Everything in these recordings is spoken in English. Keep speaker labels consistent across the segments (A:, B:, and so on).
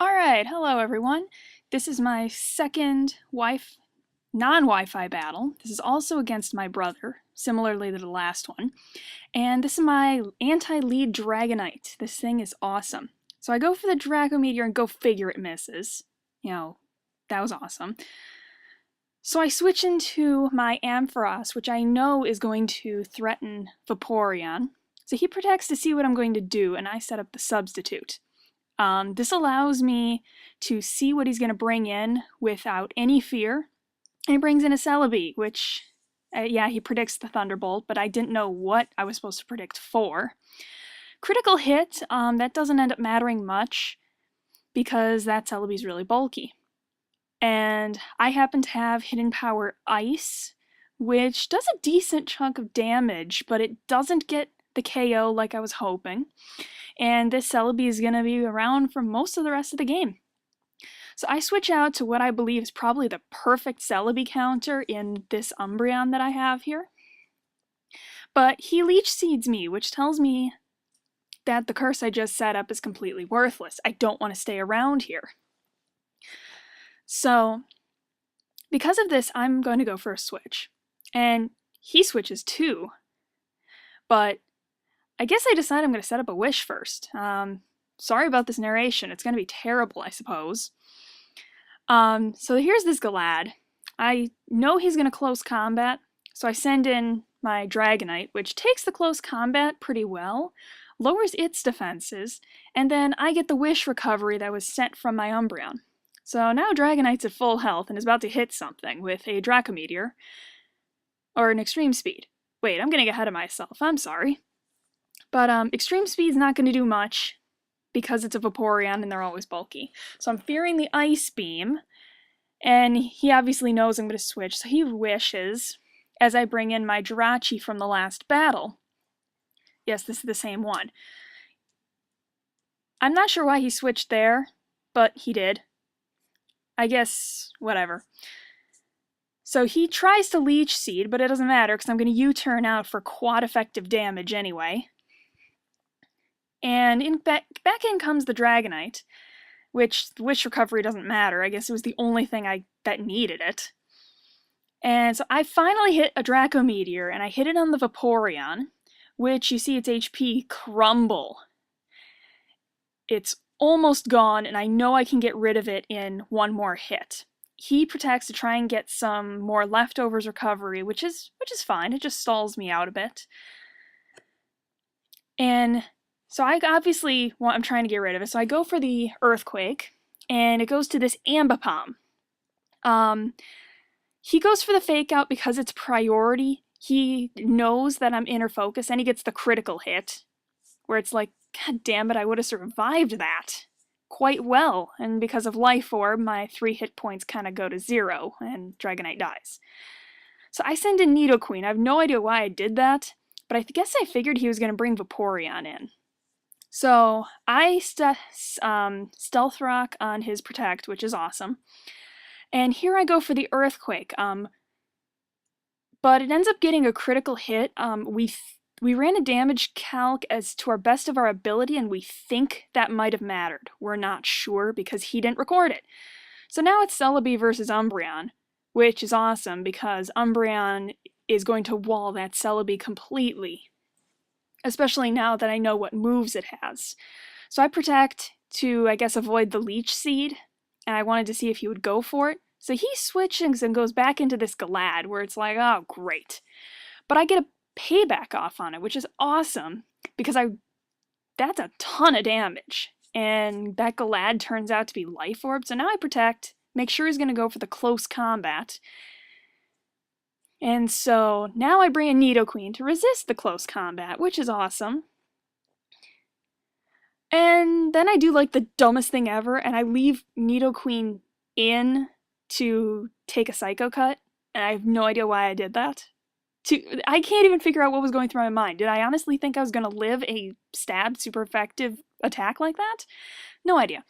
A: Alright, hello everyone. This is my second non-Wi-Fi battle. This is also against my brother, similarly to the last one. And this is my anti-lead Dragonite. This thing is awesome. So I go for the Draco Meteor and go figure it misses. That was awesome. So I switch into my Ampharos, which I know is going to threaten Vaporeon. So he protects to see what I'm going to do, and I set up the substitute. This allows me to see what he's going to bring in without any fear. And he brings in a Celebi, which, yeah, he predicts the Thunderbolt, but I didn't know what I was supposed to predict for. Critical hit, that doesn't end up mattering much because that Celebi's really bulky. And I happen to have Hidden Power Ice, which does a decent chunk of damage, but it doesn't get the KO like I was hoping. And this Celebi is going to be around for most of the rest of the game. So I switch out to what I believe is probably the perfect Celebi counter in this Umbreon that I have here. But he Leech Seeds me, which tells me that the curse I just set up is completely worthless. I don't want to stay around here. So, because of this, I'm going to go for a switch. And he switches too. But I guess I decide I'm going to set up a wish first. Sorry about this narration. It's going to be terrible, I suppose. So here's this Galad. I know he's going to close combat, so I send in my Dragonite, which takes the close combat pretty well, lowers its defenses, and then I get the wish recovery that was sent from my Umbreon. So now Dragonite's at full health and is about to hit something with a Draco Meteor, or an Extreme Speed. Wait, I'm getting ahead of myself. I'm sorry. But Extreme Speed's not going to do much because it's a Vaporeon and they're always bulky. So I'm fearing the Ice Beam, and he obviously knows I'm going to switch, so he wishes as I bring in my Jirachi from the last battle. Yes, this is the same one. I'm not sure why he switched there, but he did. I guess, whatever. So he tries to Leech Seed, but it doesn't matter because I'm going to U-turn out for quad effective damage anyway. And back in comes the Dragonite, which the wish recovery doesn't matter. I guess it was the only thing that needed it. And so I finally hit a Draco Meteor, and I hit it on the Vaporeon, which you see its HP crumble. It's almost gone, and I know I can get rid of it in one more hit. He protects to try and get some more leftovers recovery, which is fine. It just stalls me out a bit. And so I'm trying to get rid of it. So I go for the Earthquake, and it goes to this Ambipom. He goes for the Fake Out because it's priority. He knows that I'm inner focus, and he gets the critical hit, where it's like, God damn it, I would have survived that quite well. And because of Life Orb, my 3 hit points kind of go to 0, and Dragonite dies. So I send in Nidoqueen. I have no idea why I did that, but I guess I figured he was going to bring Vaporeon in. So I Stealth Rock on his Protect, which is awesome. And here I go for the Earthquake. But it ends up getting a critical hit. We ran a damage calc as to our best of our ability, and we think that might have mattered. We're not sure because he didn't record it. So now it's Celebi versus Umbreon, which is awesome because Umbreon is going to wall that Celebi completely. Especially now that I know what moves it has. So I protect to, I guess, avoid the Leech Seed, and I wanted to see if he would go for it. So he switches and goes back into this Galad, where it's like, oh, great. But I get a payback off on it, which is awesome, because that's a ton of damage. And that Galad turns out to be Life Orb, so now I protect, make sure he's going to go for the close combat. And so now I bring in Nidoqueen to resist the close combat, which is awesome. And then I do like the dumbest thing ever, and I leave Nidoqueen in to take a Psycho Cut, and I have no idea why I did that. I can't even figure out what was going through my mind. Did I honestly think I was going to live a stab super effective attack like that? No idea.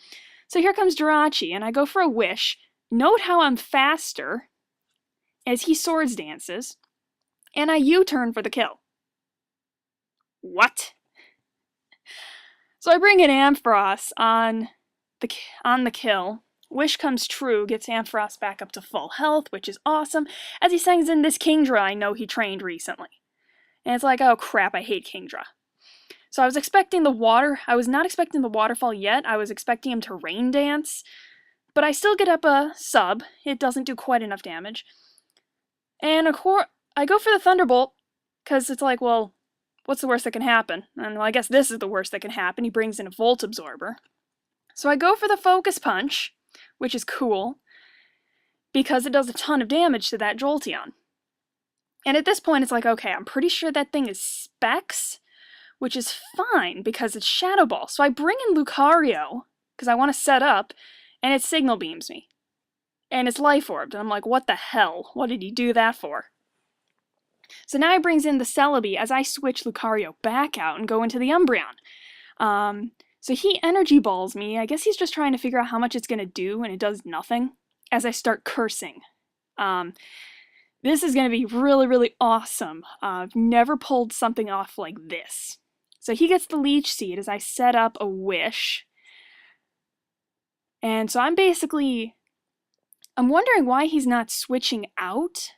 A: So here comes Jirachi, and I go for a wish. Note how I'm faster as he Swords Dances, and I U-turn for the kill. What? So I bring in Ampharos on on the kill. Wish comes true, gets Ampharos back up to full health, which is awesome, as he sends in this Kingdra I know he trained recently. And it's like, oh crap, I hate Kingdra. So I was expecting the water. I was not expecting the waterfall yet. I was expecting him to rain dance. But I still get up a sub. It doesn't do quite enough damage. And I go for the Thunderbolt, because it's like, well, what's the worst that can happen? And well, I guess this is the worst that can happen. He brings in a Volt Absorber. So I go for the Focus Punch, which is cool, because it does a ton of damage to that Jolteon. And at this point, it's like, okay, I'm pretty sure that thing is Specs, which is fine, because it's Shadow Ball. So I bring in Lucario, because I want to set up, and it Signal Beams me. And it's Life Orbed, and I'm like, what the hell? What did he do that for? So now he brings in the Celebi as I switch Lucario back out and go into the Umbreon. So he Energy Balls me. I guess he's just trying to figure out how much it's going to do, and it does nothing, as I start cursing. This is going to be really, really awesome. I've never pulled something off like this. So he gets the Leech Seed as I set up a Wish. And so I'm wondering why he's not switching out,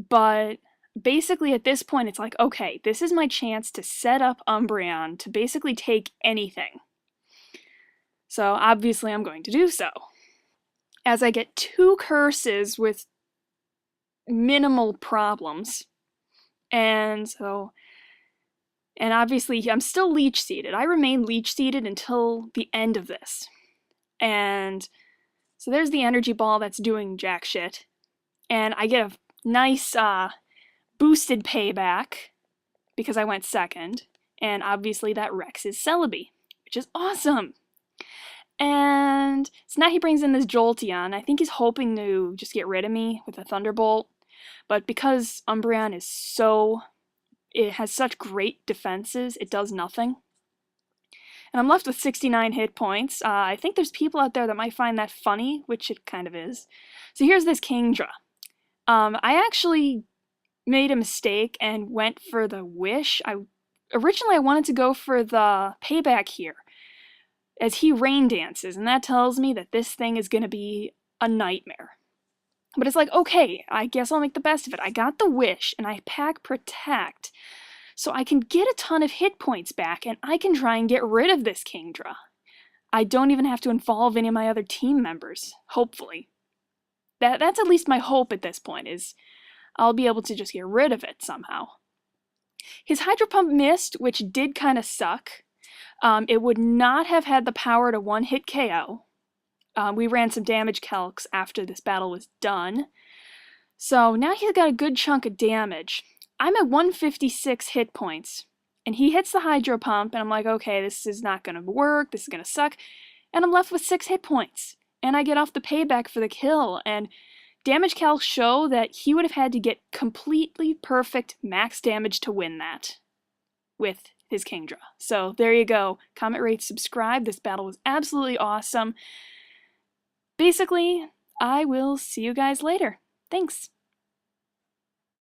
A: but basically at this point it's like, okay, this is my chance to set up Umbreon to basically take anything. So obviously I'm going to do so. As I get 2 curses with minimal problems, and obviously I'm still Leech Seeded. I remain Leech Seeded until the end of this. And so there's the Energy Ball that's doing jack shit. And I get a nice boosted payback because I went second. And obviously that wrecks his Celebi, which is awesome. And so now he brings in this Jolteon. I think he's hoping to just get rid of me with a Thunderbolt. But because Umbreon it has such great defenses, it does nothing. And I'm left with 69 hit points. I think there's people out there that might find that funny, which it kind of is. So here's this Kingdra. I actually made a mistake and went for the Wish. Originally I wanted to go for the Payback here, as he Rain Dances, and that tells me that this thing is going to be a nightmare. But it's like, okay, I guess I'll make the best of it. I got the Wish, and I pack Protect, so I can get a ton of hit points back, and I can try and get rid of this Kingdra. I don't even have to involve any of my other team members, hopefully. That's at least my hope at this point, is I'll be able to just get rid of it somehow. His Hydro Pump missed, which did kind of suck. It would not have had the power to one-hit KO. We ran some damage calcs after this battle was done. So now he's got a good chunk of damage. I'm at 156 hit points, and he hits the Hydro Pump, and I'm like, okay, this is not going to work, this is going to suck, and I'm left with 6 hit points. And I get off the payback for the kill, and damage calcs show that he would have had to get completely perfect max damage to win that with his Kingdra. So there you go. Comment, rate, subscribe. This battle was absolutely awesome. Basically, I will see you guys later. Thanks.